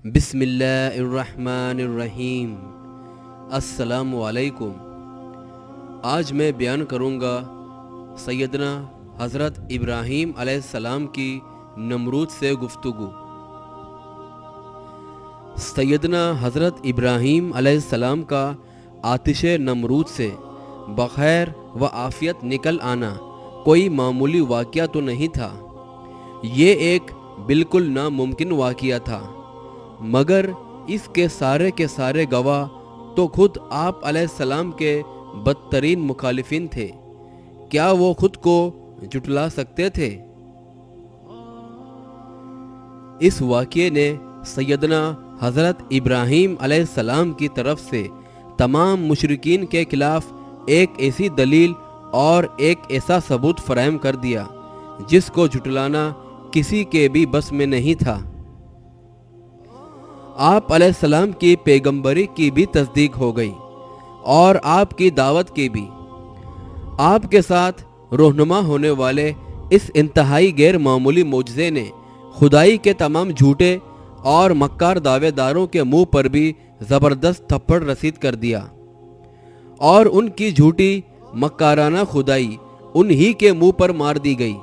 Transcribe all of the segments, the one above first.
بسم اللہ الرحمن الرحیم۔ السلام علیکم۔ آج میں بیان کروں گا سیدنا حضرت ابراہیم علیہ السلام کی نمرود سے گفتگو۔ سیدنا حضرت ابراہیم علیہ السلام کا آتش نمرود سے بخیر و عافیت نکل آنا کوئی معمولی واقعہ تو نہیں تھا، یہ ایک بالکل ناممکن واقعہ تھا، مگر اس کے سارے گواہ تو خود آپ علیہ السلام کے بدترین مخالفین تھے۔ کیا وہ خود کو جھٹلا سکتے تھے؟ اس واقعے نے سیدنا حضرت ابراہیم علیہ السلام کی طرف سے تمام مشرکین کے خلاف ایک ایسی دلیل اور ایک ایسا ثبوت فراہم کر دیا جس کو جھٹلانا کسی کے بھی بس میں نہیں تھا۔ آپ علیہ السلام کی پیغمبری کی بھی تصدیق ہو گئی اور آپ کی دعوت کی بھی۔ آپ کے ساتھ رہنما ہونے والے اس انتہائی غیر معمولی معجزے نے خدائی کے تمام جھوٹے اور مکار دعوے داروں کے منہ پر بھی زبردست تھپڑ رسید کر دیا، اور ان کی جھوٹی مکارانہ خدائی انہی کے منہ پر مار دی گئی۔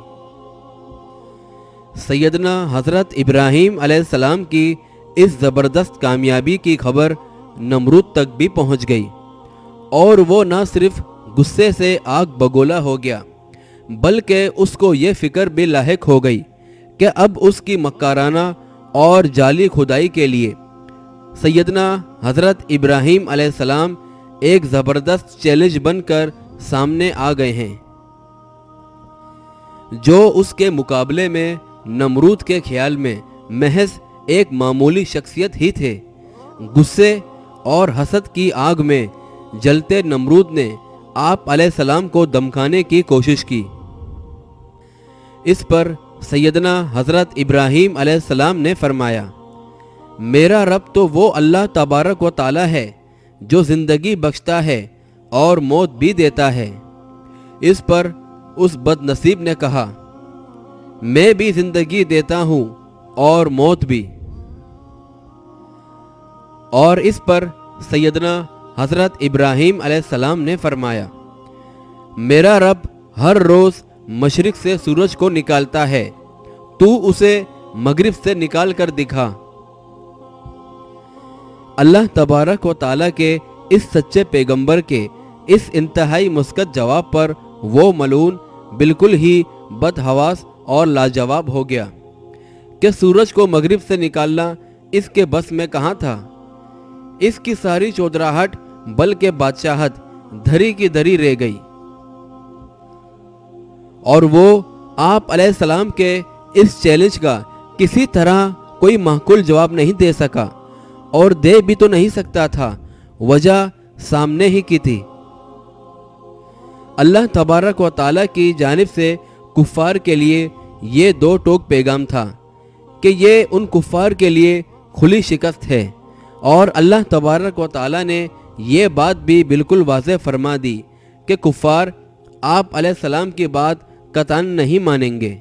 سیدنا حضرت ابراہیم علیہ السلام کی اس زبردست کامیابی کی خبر نمرود تک بھی پہنچ گئی، اور وہ نہ صرف غصے سے آگ بگولا ہو گیا بلکہ اس کو یہ فکر بھی لاحق ہو گئی کہ اب اس کی مکارانہ اور جعلی خدائی کے لیے سیدنا حضرت ابراہیم علیہ السلام ایک زبردست چیلنج بن کر سامنے آ گئے ہیں، جو اس کے مقابلے میں نمرود کے خیال میں محض ایک معمولی شخصیت ہی تھے۔ غصے اور حسد کی آگ میں جلتے نمرود نے آپ علیہ السلام کو دمکانے کی کوشش کی۔ اس پر سیدنا حضرت ابراہیم علیہ السلام نے فرمایا، میرا رب تو وہ اللہ تبارک و تعالی ہے جو زندگی بخشتا ہے اور موت بھی دیتا ہے۔ اس پر اس بد نصیب نے کہا، میں بھی زندگی دیتا ہوں اور موت بھی۔ اور اس پر سیدنا حضرت ابراہیم علیہ السلام نے فرمایا، میرا رب ہر روز مشرق سے سورج کو نکالتا ہے، تو اسے مغرب سے نکال کر دکھا۔ اللہ تبارک و تعالیٰ کے اس سچے پیغمبر کے اس انتہائی مثبت جواب پر وہ ملعون بالکل ہی بدحواس اور لاجواب ہو گیا کہ سورج کو مغرب سے نکالنا اس کے بس میں کہاں تھا۔ اس کی ساری چودراہٹ بلکہ بادشاہت دھری کی دھری رہ گئی، اور وہ آپ علیہ السلام کے اس چیلنج کا کسی طرح کوئی معقول جواب نہیں دے سکا، اور دے بھی تو نہیں سکتا تھا، وجہ سامنے ہی کی تھی۔ اللہ تبارک و تعالیٰ کی جانب سے کفار کے لیے یہ دو ٹوک پیغام تھا کہ یہ ان کفار کے لیے کھلی شکست ہے، اور اللہ تبارک و تعالیٰ نے یہ بات بھی بالکل واضح فرما دی کہ کفار آپ علیہ السلام کی بات قطعاً نہیں مانیں گے۔